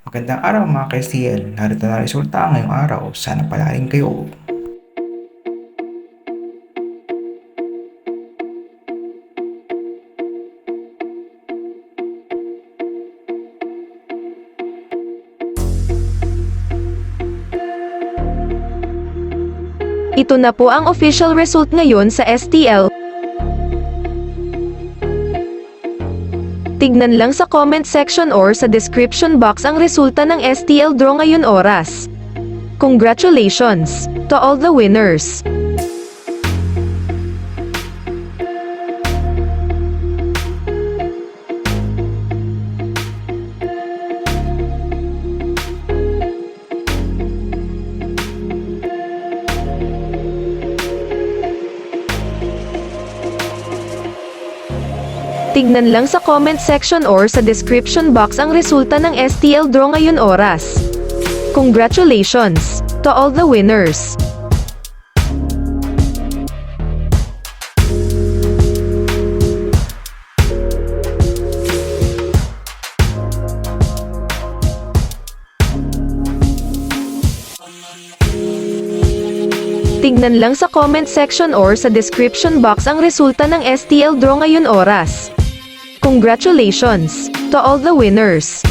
Magandang araw mga ka-STL. Narito na resulta ngayong araw. Sana palarin kayo. Ito na po ang official result ngayon sa STL. Tignan lang sa comment section or sa description box ang resulta ng STL draw ngayon oras. Congratulations to all the winners! Tignan lang sa comment section or sa description box ang resulta ng STL draw ngayon oras. Congratulations to all the winners! Tignan lang sa comment section or sa description box ang resulta ng STL draw ngayon oras. Congratulations to all the winners!